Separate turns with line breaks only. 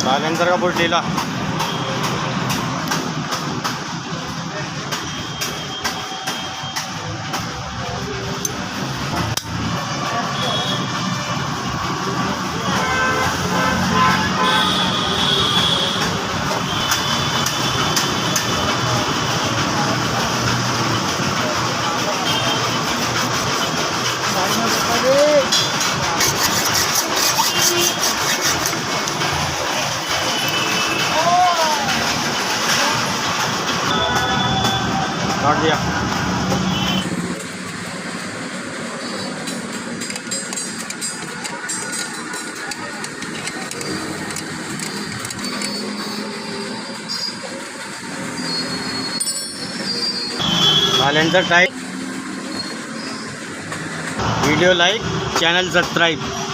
Silencer का board ढीला। काट दिया। Silencer tight, video like, channel subscribe.